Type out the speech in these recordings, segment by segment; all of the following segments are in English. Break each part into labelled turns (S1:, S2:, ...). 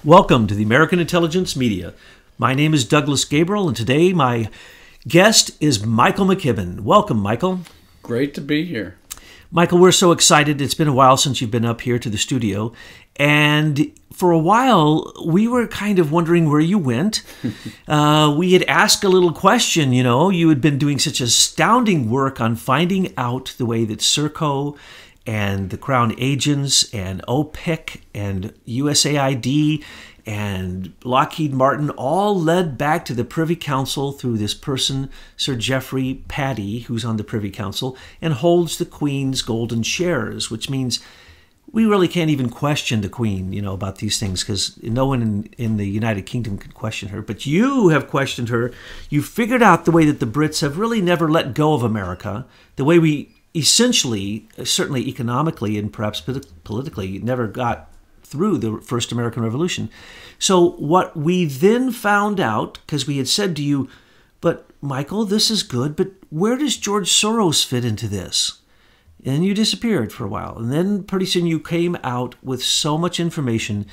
S1: Welcome to the American Intelligence Media. My name is Douglas Gabriel, and today my guest is Michael McKibben. Welcome, Michael.
S2: Great to be here.
S1: Michael, we're so excited. It's been a while since you've been up here to the studio, and for a while, we were kind of wondering where you went. We had asked a little question, you had been doing such astounding work on finding out the way that Serco and the Crown agents and OPIC and USAID and Lockheed Martin all led back to the Privy Council through this person, Sir Geoffrey Patty, who's on the Privy Council, and holds the Queen's golden shares, which means we really can't even question the Queen, about these things, because no one in the United Kingdom can question her. But you have questioned her. You figured out the way that the Brits have really never let go of America, the way we essentially, certainly economically and perhaps politically, never got through the first American Revolution. So what we then found out, because we had said to you, but Michael, this is good, but where does George Soros fit into this? And you disappeared for a while. And then pretty soon you came out with so much information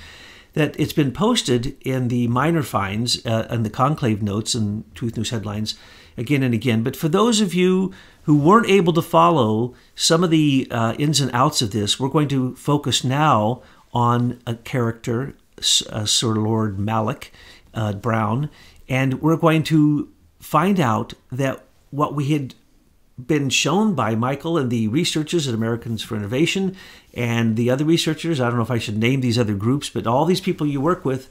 S1: that it's been posted in the minor finds and the conclave notes and Truth News headlines again and again. But for those of you who weren't able to follow some of the ins and outs of this, we're going to focus now on a character, Sir Lord Malloch-Brown, and we're going to find out that what we had been shown by Michael and the researchers at Americans for Innovation and the other researchers, I don't know if I should name these other groups, but all these people you work with,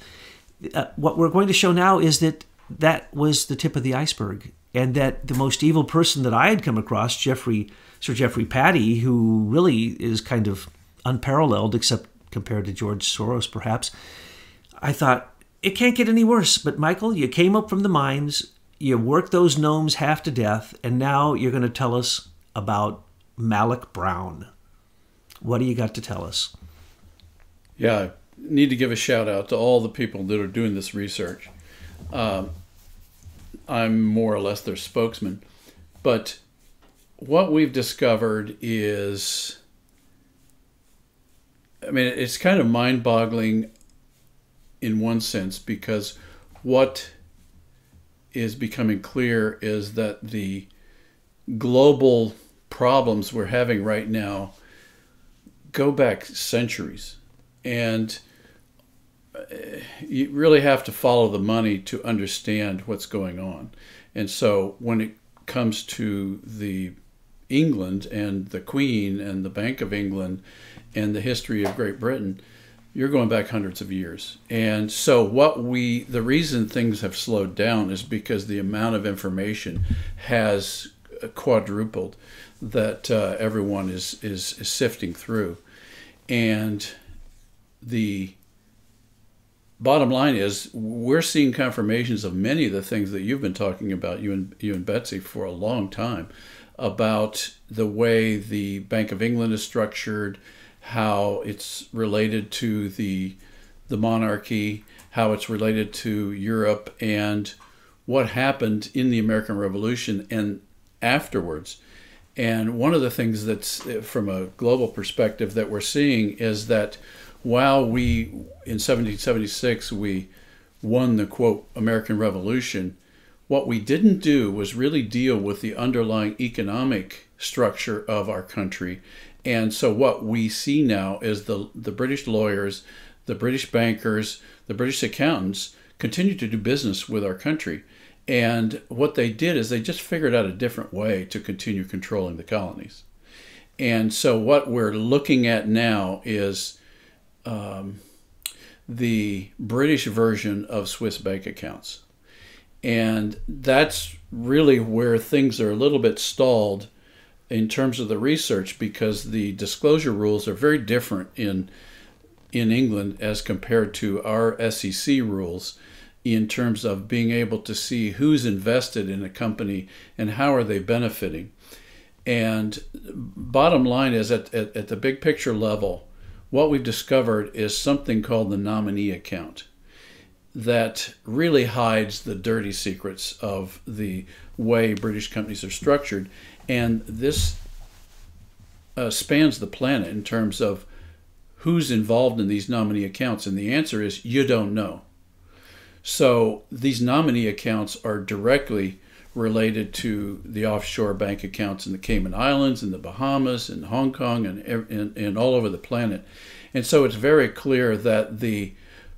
S1: what we're going to show now is that that was the tip of the iceberg, and that the most evil person that I had come across, Sir Geoffrey Patty, who really is kind of unparalleled except compared to George Soros perhaps, I thought, it can't get any worse. But Michael, you came up from the mines, you worked those gnomes half to death, and now you're going to tell us about Malloch-Brown. What do you got to tell us?
S2: Yeah, I need to give a shout out to all the people that are doing this research. I'm more or less their spokesman. But what we've discovered is, it's kind of mind-boggling in one sense, because what is becoming clear is that the global problems we're having right now go back centuries. And you really have to follow the money to understand what's going on. And so when it comes to the England and the Queen and the Bank of England and the history of Great Britain, you're going back hundreds of years. And so the reason things have slowed down is because the amount of information has quadrupled that everyone is sifting through. And the bottom line is we're seeing confirmations of many of the things that you've been talking about, you and Betsy, for a long time, about the way the Bank of England is structured, how it's related to the monarchy, how it's related to Europe, and what happened in the American Revolution and afterwards. And one of the things that's, from a global perspective, that we're seeing is that while in 1776, we won the, quote, American Revolution, what we didn't do was really deal with the underlying economic structure of our country. And so what we see now is the British lawyers, the British bankers, the British accountants continue to do business with our country. And what they did is they just figured out a different way to continue controlling the colonies. And so what we're looking at now is the British version of Swiss bank accounts. And that's really where things are a little bit stalled in terms of the research, because the disclosure rules are very different in England as compared to our SEC rules in terms of being able to see who's invested in a company and how are they benefiting. And bottom line is, at the big picture level, what we've discovered is something called the nominee account that really hides the dirty secrets of the way British companies are structured. And this spans the planet in terms of who's involved in these nominee accounts? And the answer is you don't know. So these nominee accounts are directly related to the offshore bank accounts in the Cayman Islands, in the Bahamas, in Hong Kong, and all over the planet. And so it's very clear that the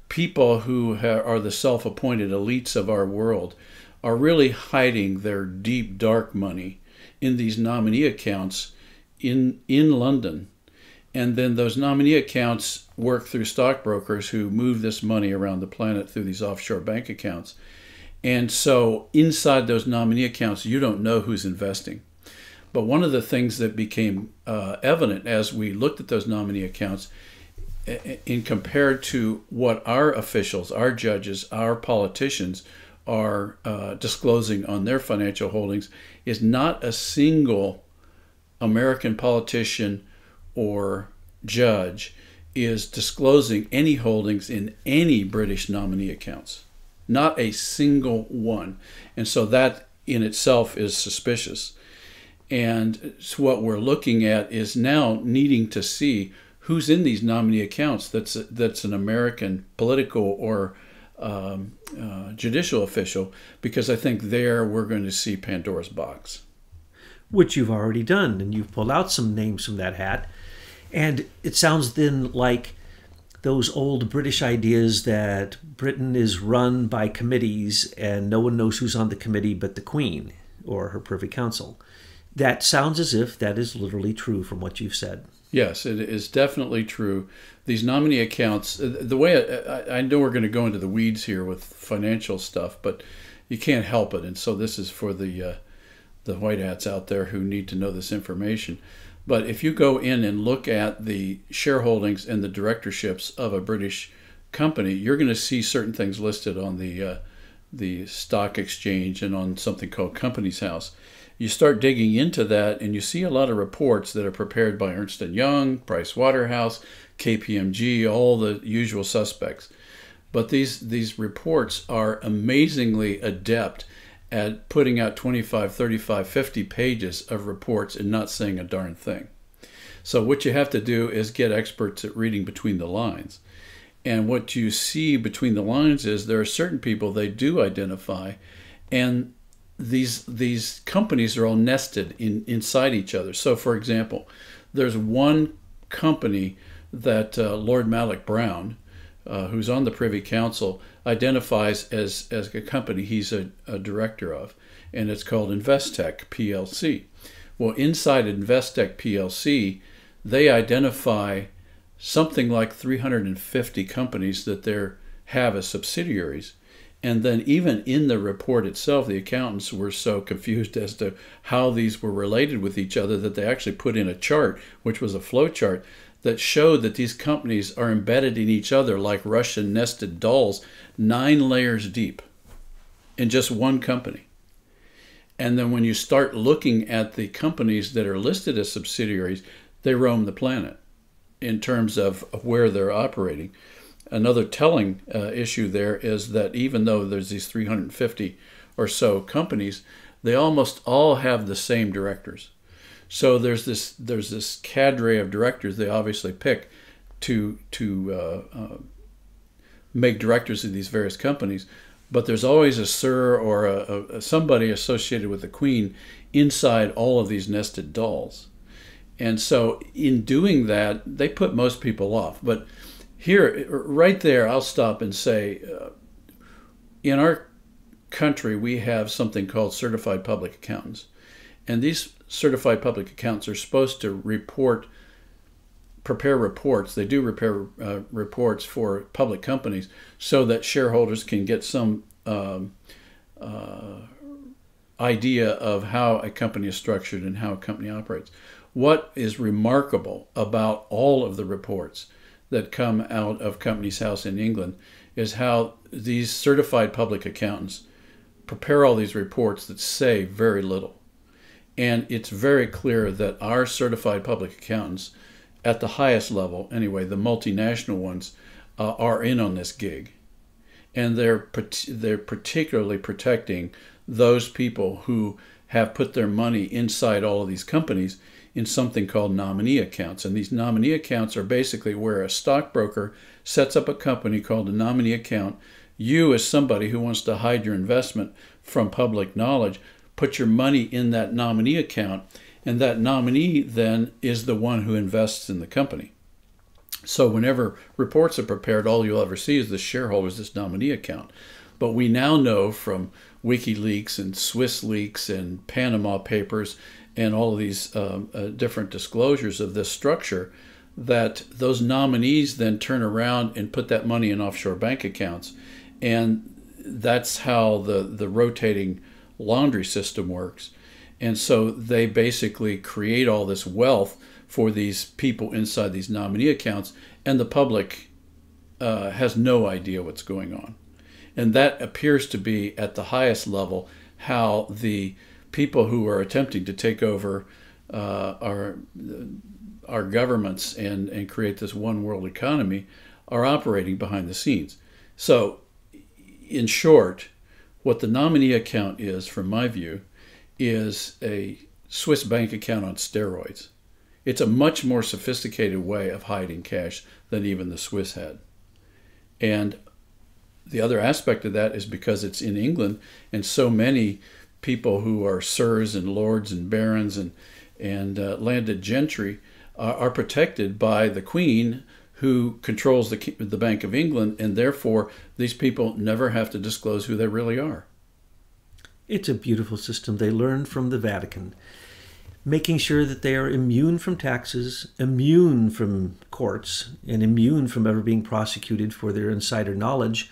S2: people who are the self-appointed elites of our world are really hiding their deep, dark money in these nominee accounts in London. And then those nominee accounts work through stockbrokers who move this money around the planet through these offshore bank accounts. And so inside those nominee accounts, you don't know who's investing. But one of the things that became evident as we looked at those nominee accounts, in compared to what our officials, our judges, our politicians are disclosing on their financial holdings, is not a single American politician or judge is disclosing any holdings in any British nominee accounts. Not a single one. And so that in itself is suspicious. And so what we're looking at is now needing to see who's in these nominee accounts that's an American political or judicial official, because I think there we're going to see Pandora's box.
S1: Which you've already done, and you've pulled out some names from that hat. And it sounds then like those old British ideas that Britain is run by committees and no one knows who's on the committee but the Queen or her Privy Council. That sounds as if that is literally true from what you've said.
S2: Yes, it is definitely true. These nominee accounts, the way I know we're going to go into the weeds here with financial stuff, but you can't help it. And so this is for the white hats out there who need to know this information. But if you go in and look at the shareholdings and the directorships of a British company, you're going to see certain things listed on the stock exchange and on something called Companies House. You start digging into that and you see a lot of reports that are prepared by Ernst & Young, Price Waterhouse, KPMG, all the usual suspects. But these reports are amazingly adept at putting out 25, 35, 50 pages of reports and not saying a darn thing. So what you have to do is get experts at reading between the lines. And what you see between the lines is there are certain people they do identify, and these companies are all nested inside each other. So for example, there's one company that Lord Malloch-Brown, who's on the Privy Council, identifies as a company he's a director of, and it's called Investec PLC. Well, inside Investec PLC, they identify something like 350 companies that they have as subsidiaries. And then even in the report itself, the accountants were so confused as to how these were related with each other that they actually put in a chart, which was a flow chart, that showed that these companies are embedded in each other like Russian nested dolls, 9 layers deep in just one company. And then when you start looking at the companies that are listed as subsidiaries, they roam the planet in terms of where they're operating. Another telling issue there is that even though there's these 350 or so companies, they almost all have the same directors. So there's this cadre of directors they obviously pick to make directors of these various companies, but there's always a sir or a somebody associated with the Queen inside all of these nested dolls. And so in doing that, they put most people off. But here, right there, I'll stop and say, in our country, we have something called certified public accountants. And these certified public accountants are supposed to prepare reports. They do prepare reports for public companies so that shareholders can get some idea of how a company is structured and how a company operates. What is remarkable about all of the reports that come out of Companies House in England is how these certified public accountants prepare all these reports that say very little. And it's very clear that our certified public accountants, at the highest level anyway, the multinational ones, are in on this gig. And they're particularly protecting those people who have put their money inside all of these companies in something called nominee accounts. And these nominee accounts are basically where a stockbroker sets up a company called a nominee account. You, as somebody who wants to hide your investment from public knowledge, put your money in that nominee account, and that nominee then is the one who invests in the company. So whenever reports are prepared, all you'll ever see is the shareholders, this nominee account. But we now know from WikiLeaks and Swiss Leaks and Panama Papers and all of these different disclosures of this structure that those nominees then turn around and put that money in offshore bank accounts. And that's how the rotating laundry system works. And so they basically create all this wealth for these people inside these nominee accounts, and the public has no idea what's going on. And that appears to be at the highest level how the people who are attempting to take over our governments and create this one world economy are operating behind the scenes. So in short, what the nominee account is, from my view, is a Swiss bank account on steroids. It's a much more sophisticated way of hiding cash than even the Swiss had. And the other aspect of that is because it's in England, and so many people who are sirs and lords and barons and landed gentry are protected by the Queen, who controls the Bank of England, and therefore these people never have to disclose who they really are.
S1: It's a beautiful system. They learned from the Vatican, making sure that they are immune from taxes, immune from courts, and immune from ever being prosecuted for their insider knowledge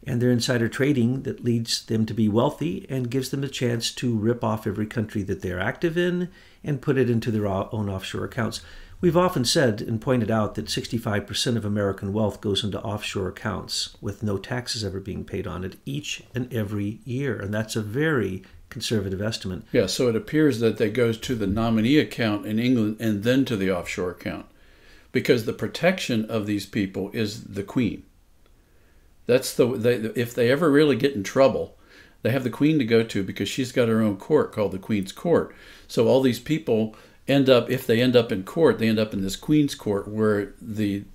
S1: and their insider trading that leads them to be wealthy and gives them a chance to rip off every country that they're active in and put it into their own offshore accounts. We've often said and pointed out that 65% of American wealth goes into offshore accounts with no taxes ever being paid on it each and every year. And that's a very conservative estimate.
S2: Yeah, so it appears that they goes to the nominee account in England and then to the offshore account, because the protection of these people is the Queen. That's if they ever really get in trouble, they have the Queen to go to, because she's got her own court called the Queen's Court. So all these people end up, if they end up in court, they end up in this Queen's Court where the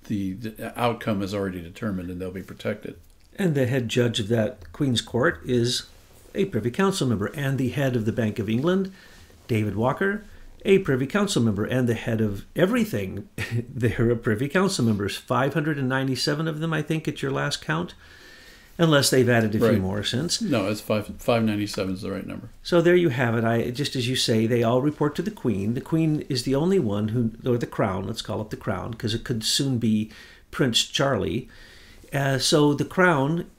S2: outcome is already determined and they'll be protected.
S1: And the head judge of that Queen's Court is a Privy Council member, and the head of the Bank of England, David Walker, a Privy Council member, and the head of everything, they're a Privy Council members. 597 of them, I think, at your last count, unless they've added a few more since.
S2: No, it's 597 is the right number.
S1: So there you have it. Just as you say, they all report to the Queen. The Queen is the only one who, or the Crown, let's call it the Crown, because it could soon be Prince Charlie. So the Crown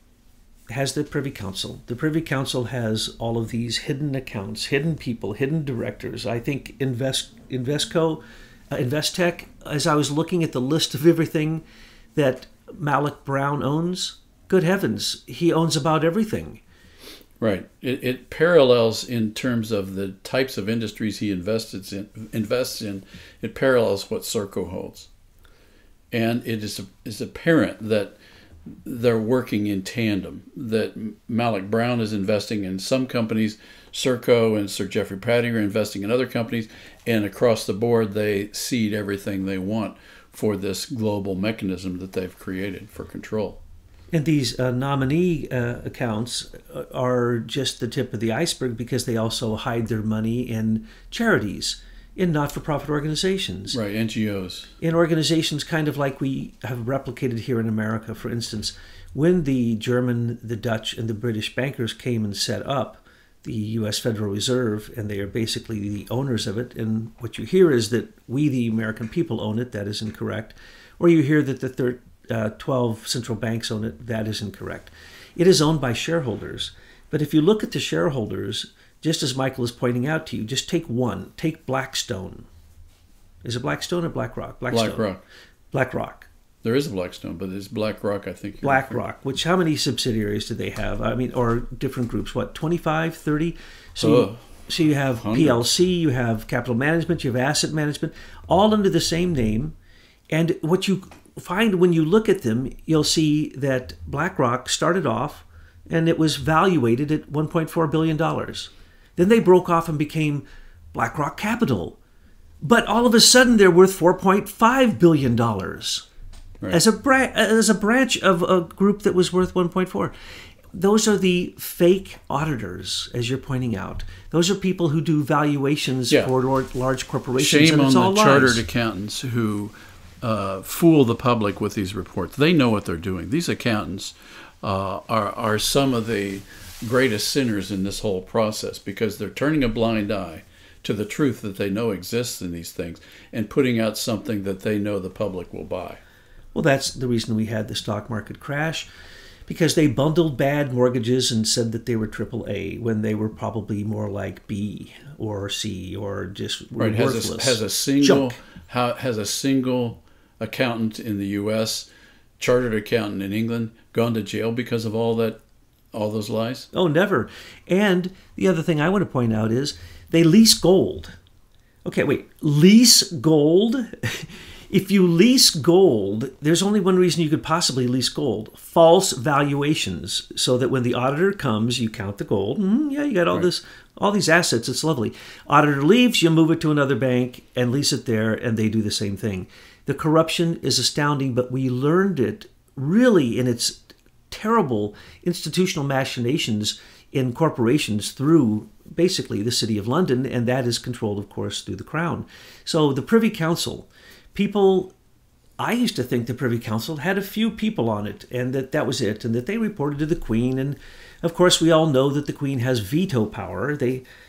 S1: has the Privy Council. The Privy Council has all of these hidden accounts, hidden people, hidden directors. I think Investec, as I was looking at the list of everything that Malloch-Brown owns, good heavens, he owns about everything.
S2: Right. It parallels in terms of the types of industries he invests in. It parallels what Serco holds. And it is apparent that they're working in tandem, that Malloch-Brown is investing in some companies, Serco and Sir Geoffrey Pratty are investing in other companies, and across the board they cede everything they want for this global mechanism that they've created for control.
S1: And these nominee accounts are just the tip of the iceberg, because they also hide their money in charities, in not-for-profit organizations.
S2: Right, NGOs.
S1: In organizations kind of like we have replicated here in America. For instance, when the German, the Dutch, and the British bankers came and set up the U.S. Federal Reserve, and they are basically the owners of it, and what you hear is that we, the American people, own it. That is incorrect. Or you hear that the 12 central banks own it. That is incorrect. It is owned by shareholders. But if you look at the shareholders, just as Michael is pointing out to you, just take one. Take Blackstone. Is it Blackstone or BlackRock?
S2: BlackRock.
S1: BlackRock.
S2: There is a Blackstone, but it's BlackRock, I think.
S1: BlackRock, which, how many subsidiaries do they have? I mean, or different groups, what, 25, 30? So you have 100. PLC, you have capital management, you have asset management, all under the same name. And what you find when you look at them, you'll see that BlackRock started off and it was valuated at $1.4 billion. Then they broke off and became BlackRock Capital, But all of a sudden, they're worth $4.5 billion
S2: Right.
S1: as a branch of a group that was worth 1.4. Those are the fake auditors, as you're pointing out. Those are people who do valuations for large corporations.
S2: Shame
S1: and it's
S2: on
S1: all
S2: the
S1: lies.
S2: chartered accountants who fool the public with these reports. They know what they're doing. These accountants are some of the greatest sinners in this whole process, because they're turning a blind eye to the truth that they know exists in these things and putting out something that they know the public will buy.
S1: Well, that's the reason we had the stock market crash, because they bundled bad mortgages and said that they were AAA when they were probably more like B or C or just worthless.
S2: Has a single accountant in the U.S., chartered accountant in England, gone to jail because of all those lies?
S1: Oh, never. And the other thing I want to point out is they lease gold. Okay, wait, lease gold? If you lease gold, there's only one reason you could possibly lease gold: false valuations, so that when the auditor comes, you count the gold. Yeah, you got all these assets. It's lovely. Auditor leaves, you move it to another bank and lease it there, and they do the same thing. The corruption is astounding, but we learned it really in its terrible institutional machinations in corporations through basically the City of London, and that is controlled, of course, through the Crown. So the Privy Council, I used to think the Privy Council had a few people on it, and that was it, and that they reported to the Queen. And of course, we all know that the Queen has veto power.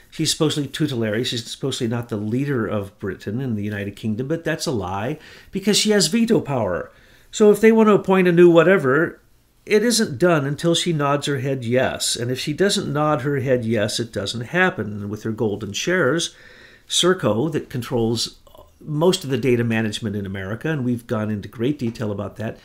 S1: She's supposedly tutelary. She's supposedly not the leader of Britain and the United Kingdom, but that's a lie, because she has veto power. So if they want to appoint a new whatever, it isn't done until she nods her head yes. And if she doesn't nod her head yes, it doesn't happen. And with her golden shares, Serco, that controls most of the data management in America, and we've gone into great detail about that.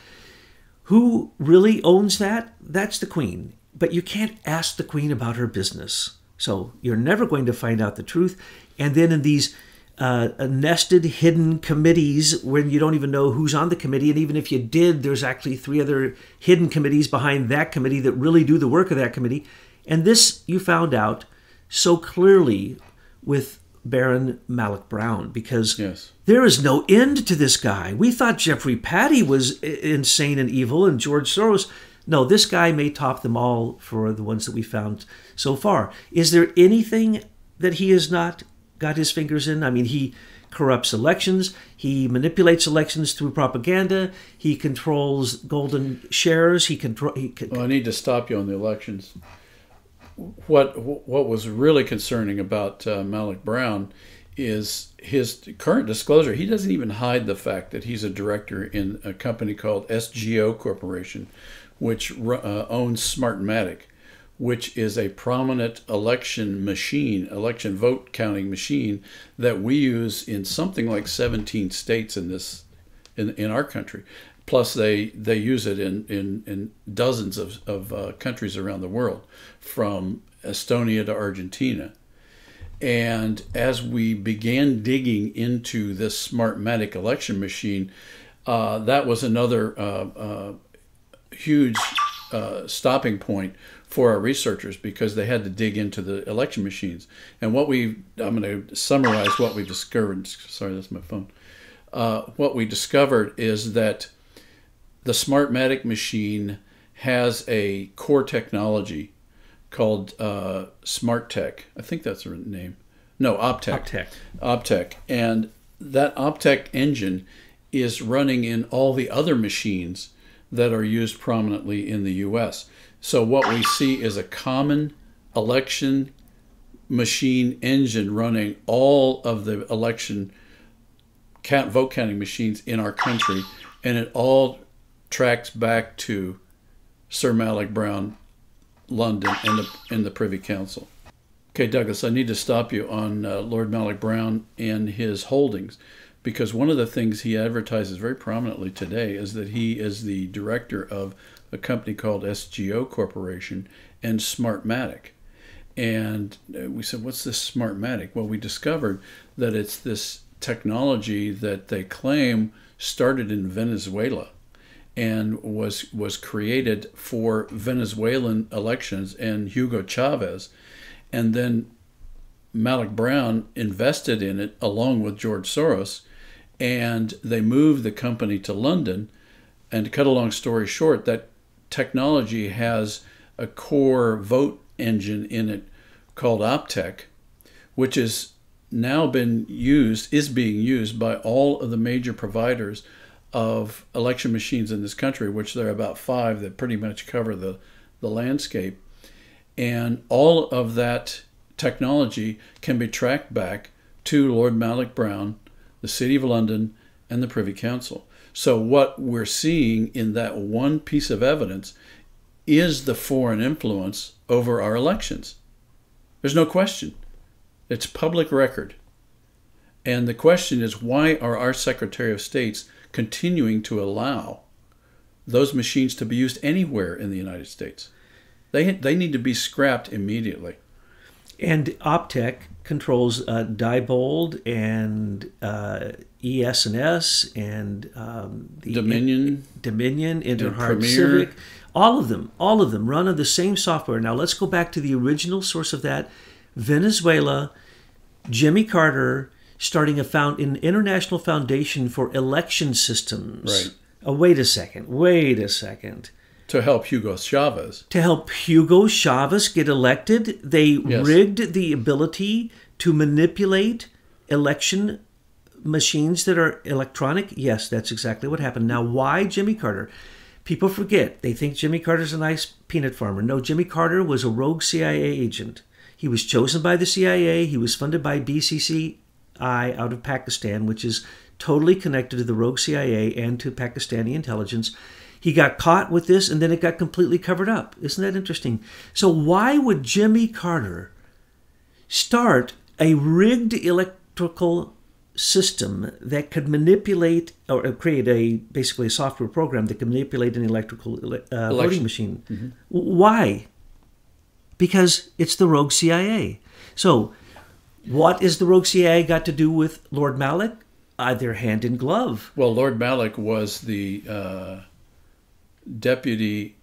S1: Who really owns that? That's the Queen. But you can't ask the Queen about her business. So you're never going to find out the truth. And then in these nested, hidden committees, when you don't even know who's on the committee, and even if you did, there's actually 3 other hidden committees behind that committee that really do the work of that committee. And this you found out so clearly with Baron Malloch-Brown, because there is no end to this guy. We thought Jeffrey Patty was insane and evil, and George Soros. No, this guy may top them all for the ones that we found so far. Is there anything that he has not got his fingers in? I mean, he corrupts elections. He manipulates elections through propaganda. He controls golden shares.
S2: Well, I need to stop you on the elections. What was really concerning about Malloch-Brown is his current disclosure. He doesn't even hide the fact that he's a director in a company called SGO Corporation, which owns Smartmatic, which is a prominent election vote counting machine that we use in something like 17 states in our country. Plus, they use it in dozens of countries around the world, from Estonia to Argentina. And as we began digging into this Smartmatic election machine, that was another huge stopping point for our researchers, because they had to dig into the election machines. And I'm going to summarize what we discovered. Sorry, that's my phone. What we discovered is that the Smartmatic machine has a core technology called SmartTech. I think that's the name. No, Optech. Optech. And that Optech engine is running in all the other machines that are used prominently in the U.S. So what we see is a common election machine engine running all of the election vote counting machines in our country, and it all tracks back to Sir Malloch-Brown, London, and the Privy Council. Okay, Douglas, I need to stop you on Lord Malloch-Brown and his holdings, because one of the things he advertises very prominently today is that he is the director of a company called SGO Corporation and Smartmatic. And we said, what's this Smartmatic? Well, we discovered that it's this technology that they claim started in Venezuela and was created for Venezuelan elections and Hugo Chavez, and then Malloch-Brown invested in it along with George Soros, and they moved the company to London. And to cut a long story short, that technology has a core vote engine in it called Optech, which is being used by all of the major providers of election machines in this country, which there are about 5 that pretty much cover the landscape. And all of that technology can be tracked back to Lord Malloch-Brown, the City of London, and the Privy Council. So what we're seeing in that one piece of evidence is the foreign influence over our elections. There's no question. It's public record. And the question is, why are our Secretary of States continuing to allow those machines to be used anywhere in the United States? They need to be scrapped immediately.
S1: And Optech controls Diebold and ES&S and the Dominion, Interhard Civic. All of them run on the same software. Now let's go back to the original source of that. Venezuela, Jimmy Carter starting an international foundation for election systems.
S2: Right.
S1: Wait a second.
S2: To help Hugo Chavez.
S1: To help Hugo Chavez get elected, they rigged the ability to manipulate election machines that are electronic. Yes, that's exactly what happened. Now, why Jimmy Carter? People forget. They think Jimmy Carter's a nice peanut farmer. No, Jimmy Carter was a rogue CIA agent. He was chosen by the CIA. He was funded by BCCI out of Pakistan, which is totally connected to the rogue CIA and to Pakistani intelligence. He got caught with this, and then it got completely covered up. Isn't that interesting? So why would Jimmy Carter start a rigged electrical system that could manipulate or create basically a software program that could manipulate an electrical voting machine? Mm-hmm. Why? Because it's the rogue CIA. So what is the rogue CIA got to do with Lord Malloch? They're hand in glove.
S2: Well, Lord Malloch was the Deputy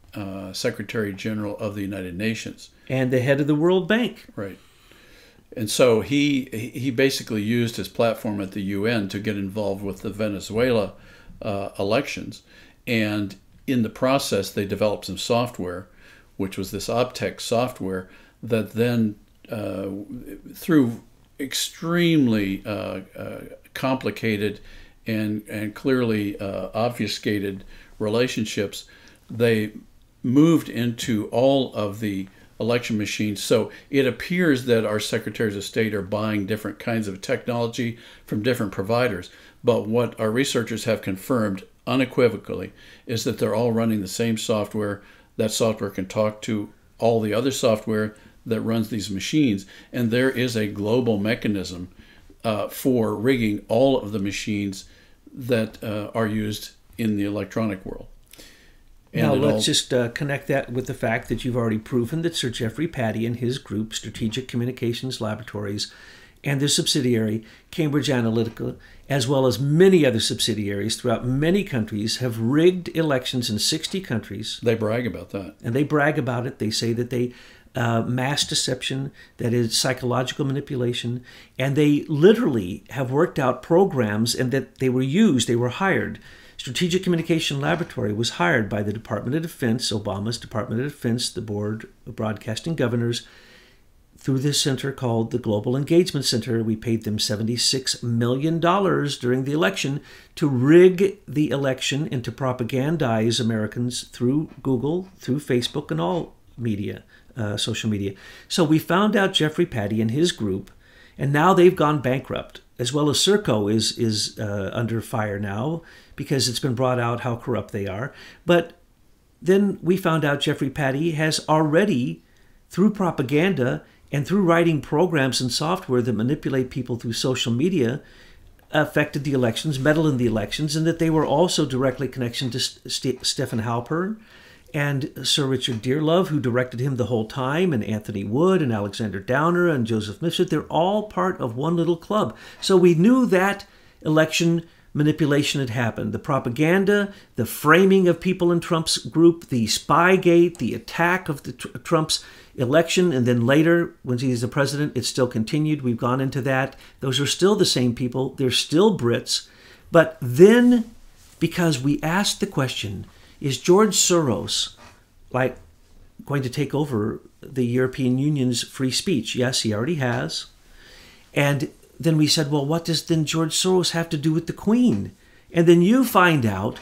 S2: Secretary General of the United Nations.
S1: And the head of the World Bank.
S2: Right. And so he basically used his platform at the UN to get involved with the Venezuela elections. And in the process, they developed some software, which was this Optech software that then, through extremely complicated and clearly obfuscated relationships, they moved into all of the election machines. So it appears that our secretaries of state are buying different kinds of technology from different providers. But what our researchers have confirmed unequivocally is that they're all running the same software. That software can talk to all the other software that runs these machines. And there is a global mechanism for rigging all of the machines that are used in the electronic world.
S1: And now let's just connect that with the fact that you've already proven that Sir Geoffrey Patty and his group, Strategic Communications Laboratories, and their subsidiary, Cambridge Analytica, as well as many other subsidiaries throughout many countries, have rigged elections in 60 countries.
S2: They brag about that.
S1: And they brag about it. They say that they mass deception, that is psychological manipulation, and they literally have worked out programs and that they were hired. Strategic Communication Laboratory was hired by the Department of Defense, Obama's Department of Defense, the Board of Broadcasting Governors, through this center called the Global Engagement Center. We paid them $76 million during the election to rig the election and to propagandize Americans through Google, through Facebook, and all media, social media. So we found out Geoffrey Patty and his group, and now they've gone bankrupt, as well as Serco is under fire now because it's been brought out how corrupt they are. But then we found out Geoffrey Patty has already, through propaganda and through writing programs and software that manipulate people through social media, affected the elections, meddled in the elections, and that they were also directly connected to Stephen Halpern and Sir Richard Dearlove, who directed him the whole time, and Anthony Wood and Alexander Downer and Joseph Mifsud. They're all part of one little club. So we knew that election manipulation had happened. The propaganda, the framing of people in Trump's group, the Spygate, the attack of Trump's election, and then later, when he's the president, it still continued. We've gone into that. Those are still the same people. They're still Brits. But then, because we asked the question, is George Soros going to take over the European Union's free speech? Yes, he already has. And then we said, well, what does then George Soros have to do with the Queen? And then you find out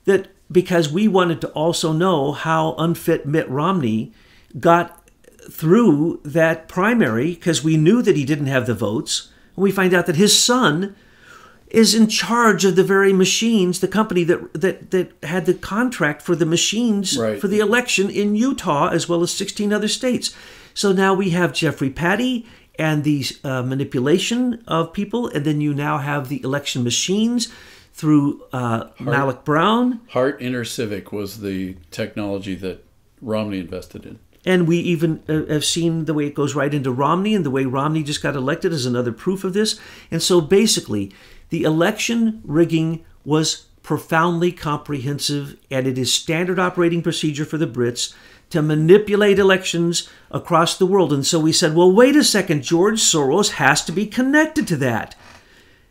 S1: that because we wanted to also know how unfit Mitt Romney got through that primary, because we knew that he didn't have the votes, and we find out that his son is in charge of the very machines, the company that had the contract for the machines for the election in Utah, as well as 16 other states. So now we have Jeffrey Patty and these manipulation of people, and then you now have the election machines through Malloch-Brown.
S2: Hart InterCivic was the technology that Romney invested in.
S1: And we even have seen the way it goes right into Romney, and the way Romney just got elected is another proof of this. And so basically, the election rigging was profoundly comprehensive, and it is standard operating procedure for the Brits to manipulate elections across the world. And so we said, well, wait a second, George Soros has to be connected to that.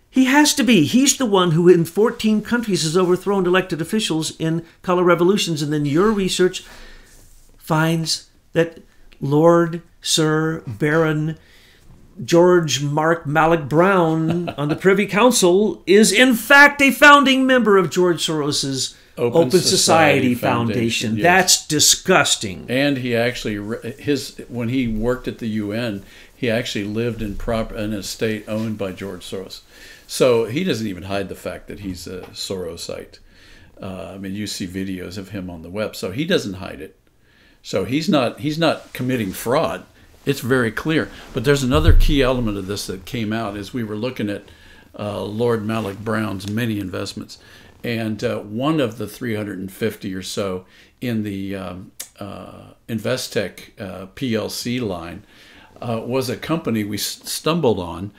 S1: He has to be. He's the one who in 14 countries has overthrown elected officials in color revolutions. And then your research finds that Lord, Sir, Baron, George Mark Malloch-Brown on the Privy Council is in fact a founding member of George Soros's Open Society Foundation.
S2: Yes.
S1: That's disgusting.
S2: And he actually, when he worked at the UN, he actually lived in an estate owned by George Soros. So he doesn't even hide the fact that he's a Sorosite. I mean, you see videos of him on the web, so he doesn't hide it. So he's not committing fraud. It's very clear. But there's another key element of this that came out as we were looking at Lord Malloch-Brown's many investments. And one of the 350 or so in the Investec PLC line was a company we stumbled on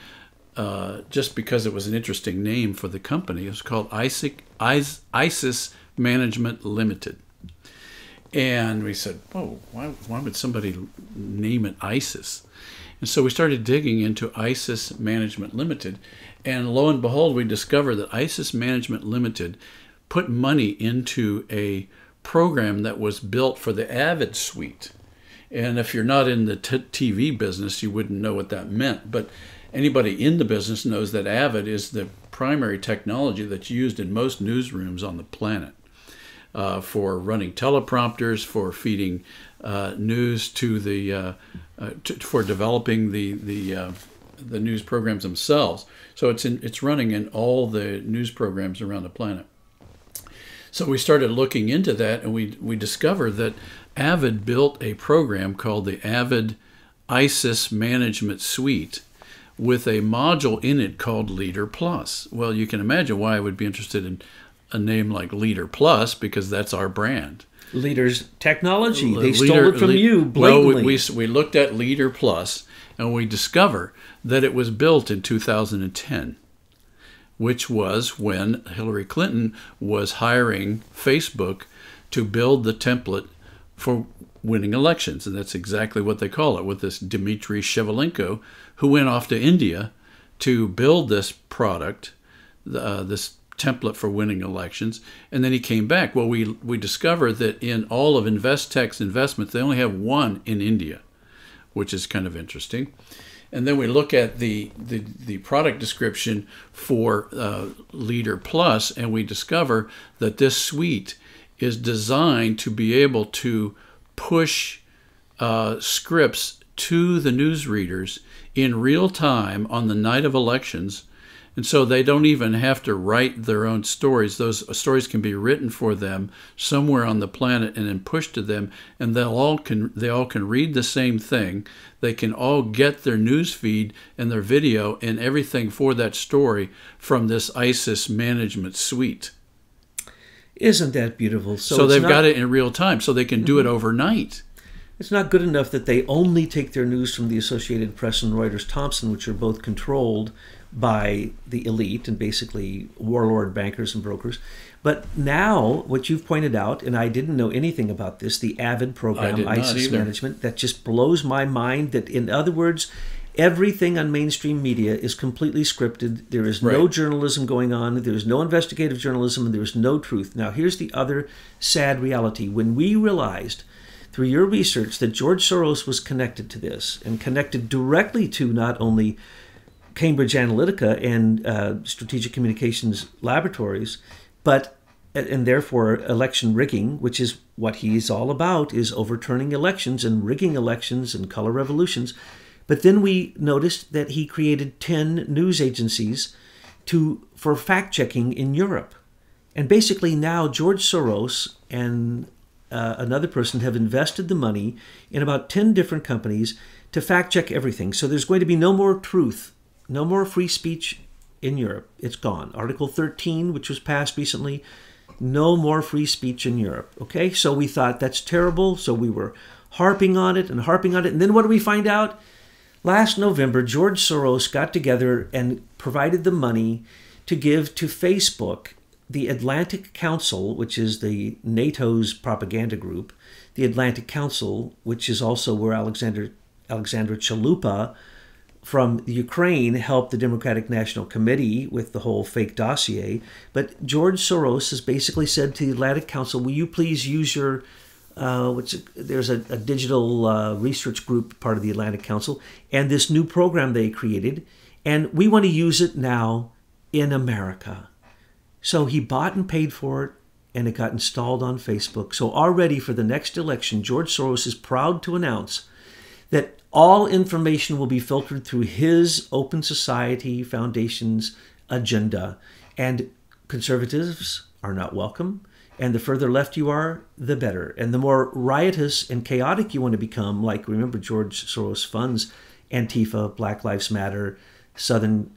S2: just because it was an interesting name for the company. It was called ISIS Management Limited. And we said, oh, why would somebody name it ISIS? And so we started digging into ISIS Management Limited. And lo and behold, we discovered that ISIS Management Limited put money into a program that was built for the Avid suite. And if you're not in the TV business, you wouldn't know what that meant. But anybody in the business knows that Avid is the primary technology that's used in most newsrooms on the planet. For running teleprompters, for feeding news to the, for developing the news programs themselves. So it's running in all the news programs around the planet. So we started looking into that, and we discovered that Avid built a program called the Avid ISIS Management Suite with a module in it called Leader Plus. Well, you can imagine why I would be interested in a name like Leader Plus, because that's our brand.
S1: Leader's technology. They stole it from you blatantly.
S2: Well, we looked at Leader Plus, and we discover that it was built in 2010, which was when Hillary Clinton was hiring Facebook to build the template for winning elections. And that's exactly what they call it, with this Dmitry Shevelenko, who went off to India to build this product, this template for winning elections, and then he came back. Well, we discovered that in all of Investec's investments, they only have one in India, which is kind of interesting. And then we look at the product description for Leader Plus, and we discover that this suite is designed to be able to push scripts to the newsreaders in real time on the night of elections. And so they don't even have to write their own stories. Those stories can be written for them somewhere on the planet and then pushed to them, and they all can read the same thing. They can all get their news feed and their video and everything for that story from this ISIS management suite.
S1: Isn't that beautiful?
S2: So they've got it in real time, so they can do it overnight.
S1: It's not good enough that they only take their news from the Associated Press and Reuters Thomson, which are both controlled, by the elite and basically warlord bankers and brokers. But now, what you've pointed out, and I didn't know anything about this, the AVID program, ISIS management, that just blows my mind. That, in other words, everything on mainstream media is completely scripted. There is no journalism going on. There is no investigative journalism, and there is no truth. Now, here's the other sad reality. When we realized through your research that George Soros was connected to this, and connected directly to not only Cambridge Analytica and Strategic Communications Laboratories, but, and therefore election rigging, which is what he's all about, is overturning elections and rigging elections and color revolutions. But then we noticed that he created 10 news agencies for fact-checking in Europe. And basically now George Soros and another person have invested the money in about 10 different companies to fact-check everything. So there's going to be no more truth, no more free speech in Europe. It's gone. Article 13, which was passed recently, no more free speech in Europe. Okay, so we thought that's terrible. So we were harping on it. And then what do we find out? Last November, George Soros got together and provided the money to give to Facebook, the Atlantic Council, which is the NATO's propaganda group, the Atlantic Council, which is also where Alexander Chalupa from Ukraine helped the Democratic National Committee with the whole fake dossier. But George Soros has basically said to the Atlantic Council, will you please use your, there's a digital research group part of the Atlantic Council, and this new program they created, and we want to use it now in America. So he bought and paid for it, and it got installed on Facebook. So already for the next election, George Soros is proud to announce that all information will be filtered through his Open Society Foundation's agenda. And conservatives are not welcome. And the further left you are, the better. And the more riotous and chaotic you want to become, like, remember, George Soros funds Antifa, Black Lives Matter, Southern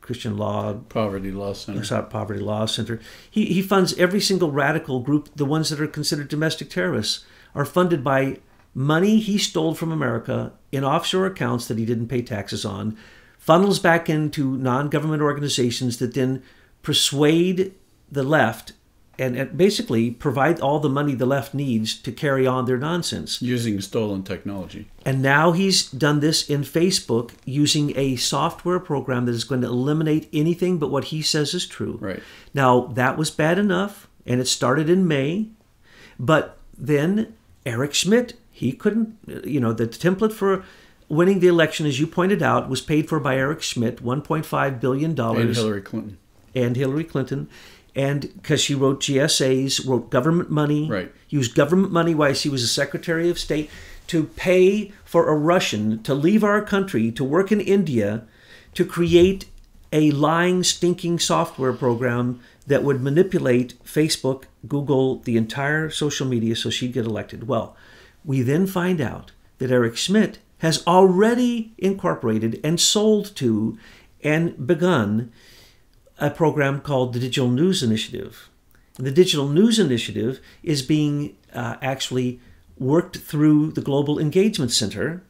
S1: Christian Law,
S2: Poverty Law Center.
S1: He funds every single radical group. The ones that are considered domestic terrorists are funded by money he stole from America in offshore accounts that he didn't pay taxes on, funnels back into non-government organizations that then persuade the left and basically provide all the money the left needs to carry on their nonsense.
S2: Using stolen technology.
S1: And now he's done this in Facebook using a software program that is going to eliminate anything but what he says is true.
S2: Right.
S1: Now, that was bad enough, and it started in May, but then Eric Schmidt, he couldn't, the template for winning the election, as you pointed out, was paid for by Eric Schmidt, $1.5 billion.
S2: And Hillary Clinton.
S1: And because she wrote GSAs, wrote government money, used government money while she was a Secretary of State to pay for a Russian to leave our country, to work in India, to create a lying, stinking software program that would manipulate Facebook, Google, the entire social media so she'd get elected. Well, we then find out that Eric Schmidt has already incorporated and sold to and begun a program called the Digital News Initiative. The Digital News Initiative is being actually worked through the Global Engagement Center.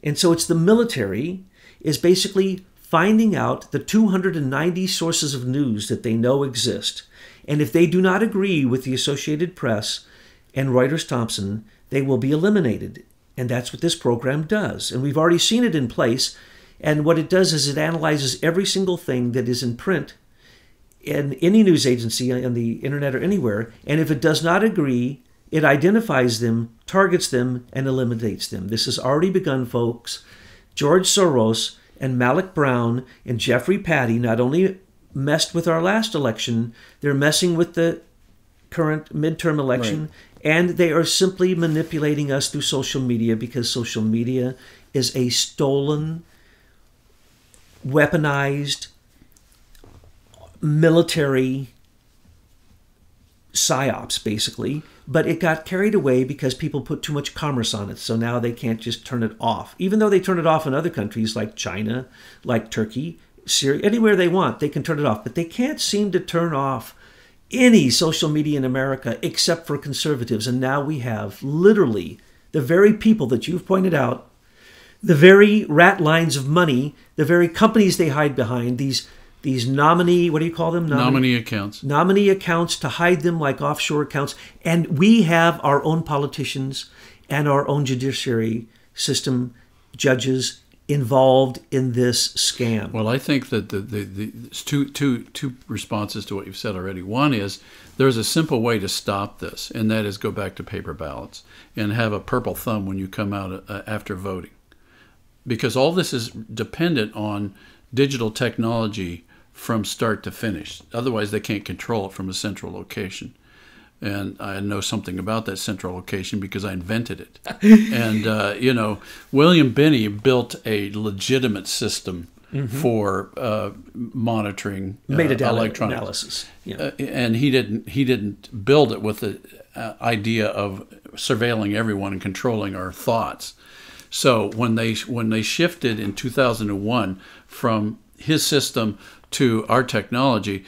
S1: And so it's the military is basically finding out the 290 sources of news that they know exist. And if they do not agree with the Associated Press and Reuters Thompson, they will be eliminated. And that's what this program does. And we've already seen it in place. And what it does is it analyzes every single thing that is in print in any news agency on the internet or anywhere. And if it does not agree, it identifies them, targets them, and eliminates them. This has already begun, folks. George Soros and Malloch-Brown and Jeffrey Patty not only messed with our last election, they're messing with the current midterm election, and they are simply manipulating us through social media, because social media is a stolen, weaponized, military psyops, basically. But it got carried away because people put too much commerce on it, so now they can't just turn it off. Even though they turn it off in other countries like China, like Turkey, Syria, anywhere they want, they can turn it off. But they can't seem to turn off any social media in America except for conservatives. And now we have literally the very people that you've pointed out the very rat lines of money, the very companies they hide behind, these nominee, what do you call them?
S2: Nominee accounts.
S1: Nominee accounts to hide them like offshore accounts. And we have our own politicians and our own judiciary system, judges involved in this scam.
S2: Well, I think that there's two responses to what you've said already. One is there's a simple way to stop this, and that is go back to paper ballots and have a purple thumb when you come out after voting. Because all this is dependent on digital technology from start to finish. Otherwise, they can't control it from a central location. And I know something about that central location because I invented it. And, William Binney built a legitimate system for monitoring electronic
S1: analysis. Yeah.
S2: And he didn't build it with the idea of surveilling everyone and controlling our thoughts. So when they shifted in 2001 from his system to our technology,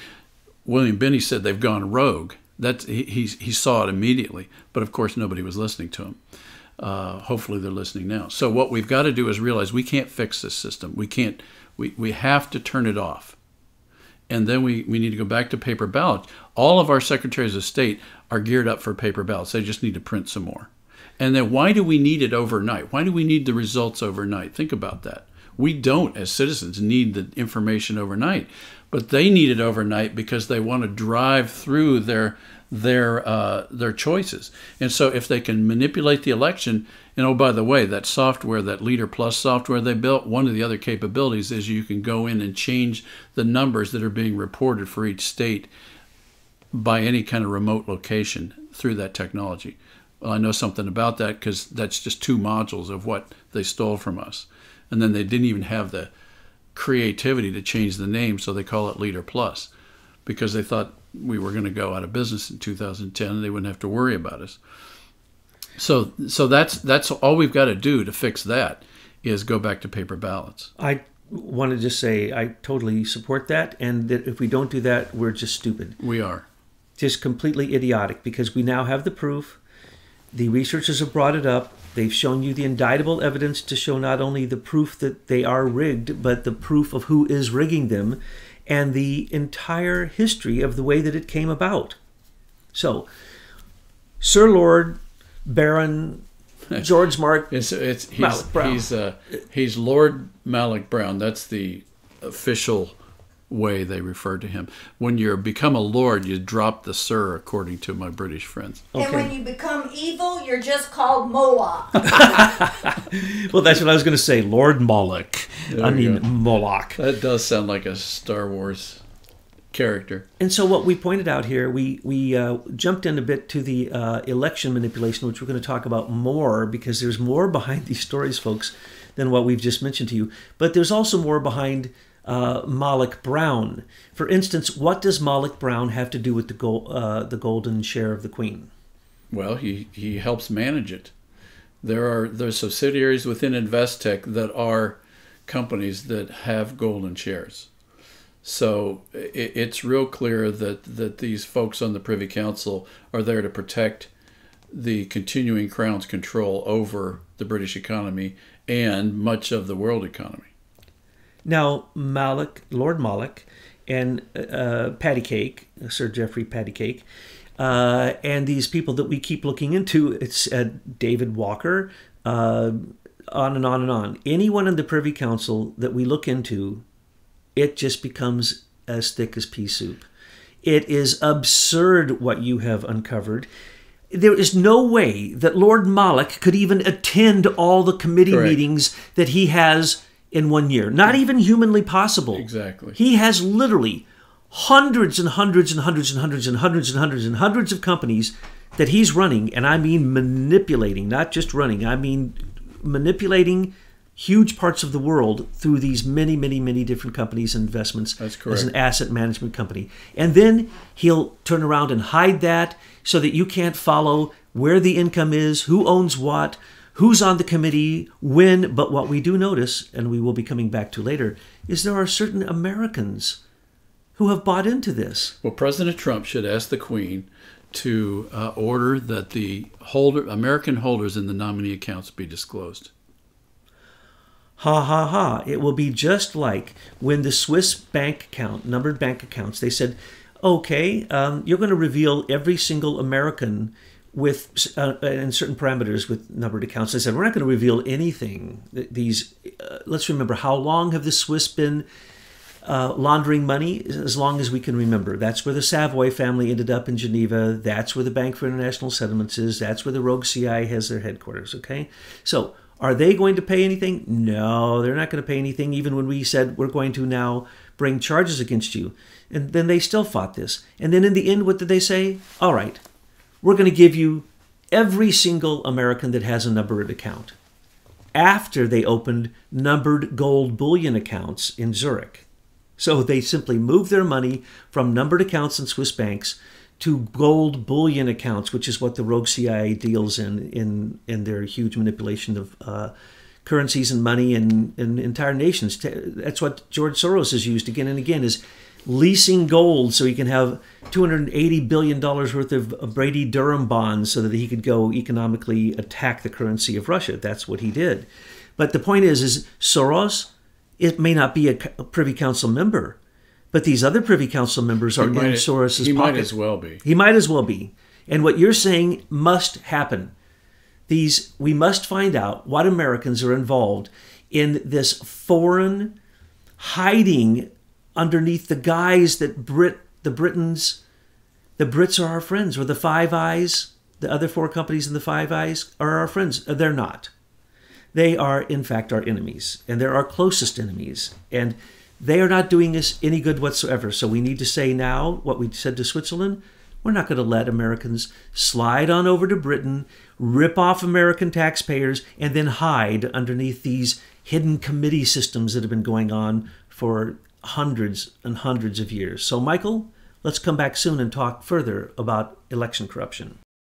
S2: William Binney said they've gone rogue. He saw it immediately, but of course nobody was listening to him. Hopefully they're listening now. So what we've got to do is realize we can't fix this system. We have to turn it off. And then we need to go back to paper ballots. All of our secretaries of state are geared up for paper ballots. They just need to print some more. And then why do we need it overnight? Why do we need the results overnight? Think about that. We don't, as citizens, need the information overnight, but they need it overnight because they want to drive through their choices. And so if they can manipulate the election, and oh, by the way, that software, that Leader Plus software they built, one of the other capabilities is you can go in and change the numbers that are being reported for each state by any kind of remote location through that technology. Well, I know something about that because that's just 2 modules of what they stole from us. And then they didn't even have the creativity to change the name, so they call it Leader Plus, because they thought we were going to go out of business in 2010 and they wouldn't have to worry about us. So that's all we've got to do to fix that is go back to paper ballots.
S1: I want to just say I totally support that, and that if we don't do that, we're just stupid.
S2: We are.
S1: Just completely idiotic, because we now have the proof. The researchers have brought it up. They've shown you the indictable evidence to show not only the proof that they are rigged, but the proof of who is rigging them and the entire history of the way that it came about. So, Sir Lord Baron George Malloch-Brown.
S2: He's Lord Malloch-Brown. That's the official way they refer to him. When you become a lord, you drop the sir, according to my British friends.
S3: Okay. And when you become evil, you're just called Moloch.
S1: Well, that's what I was going to say, Lord Moloch. Moloch.
S2: That does sound like a Star Wars character.
S1: And so what we pointed out here, we jumped in a bit to the election manipulation, which we're going to talk about more, because there's more behind these stories, folks, than what we've just mentioned to you. But there's also more behind Malloch-Brown. For instance, what does Malloch-Brown have to do with the golden share of the Queen?
S2: Well, he helps manage it. There's subsidiaries within Investec that are companies that have golden shares. So it's real clear that these folks on the Privy Council are there to protect the continuing Crown's control over the British economy and much of the world economy.
S1: Now, Lord Malloch, and Patty Cake, Sir Geoffrey Patty Cake, and these people that we keep looking into, it's David Walker, on and on and on. Anyone in the Privy Council that we look into, it just becomes as thick as pea soup. It is absurd what you have uncovered. There is no way that Lord Malloch could even attend all the committee meetings that he has in 1 year. Not even humanly possible.
S2: Exactly.
S1: He has literally hundreds and hundreds and hundreds and hundreds and hundreds and hundreds and hundreds of companies that he's running, and I mean manipulating, not just running. I mean manipulating huge parts of the world through these many, many, many different companies and investments.
S2: That's correct.
S1: As an asset management company. And then he'll turn around and hide that so that you can't follow where the income is, who owns what, who's on the committee, when. But what we do notice, and we will be coming back to later, is there are certain Americans who have bought into this.
S2: Well, President Trump should ask the Queen to order that the American holders in the nominee accounts be disclosed.
S1: Ha ha ha. It will be just like when the Swiss bank account, numbered bank accounts, they said, okay, you're going to reveal every single American with in certain parameters with numbered accounts. They said, we're not going to reveal anything. Let's remember, how long have the Swiss been laundering money? As long as we can remember. That's where the Savoy family ended up in Geneva. That's where the Bank for International Settlements is. That's where the rogue CIA has their headquarters, okay? So are they going to pay anything? No, they're not going to pay anything, even when we said we're going to now bring charges against you. And then they still fought this. And then in the end, what did they say? All right, we're going to give you every single American that has a numbered account, after they opened numbered gold bullion accounts in Zurich. So they simply moved their money from numbered accounts in Swiss banks to gold bullion accounts, which is what the rogue CIA deals in their huge manipulation of currencies and money and entire nations. That's what George Soros has used again and again, is leasing gold so he can have $280 billion worth of Brady Durham bonds so that he could go economically attack the currency of Russia. That's what he did. But the point is Soros, it may not be a Privy Council member, but these other Privy Council members are in Soros's pocket.
S2: He might as well be.
S1: He might as well be. And what you're saying must happen. We must find out what Americans are involved in this foreign hiding underneath the guise that the Brits are our friends, or the Five Eyes, the other four companies in the Five Eyes are our friends. They're not. They are, in fact, our enemies, and they're our closest enemies. And they are not doing us any good whatsoever. So we need to say now what we said to Switzerland. We're not going to let Americans slide on over to Britain, rip off American taxpayers, and then hide underneath these hidden committee systems that have been going on for hundreds and hundreds of years. So, Michael, let's come back soon and talk further about election corruption.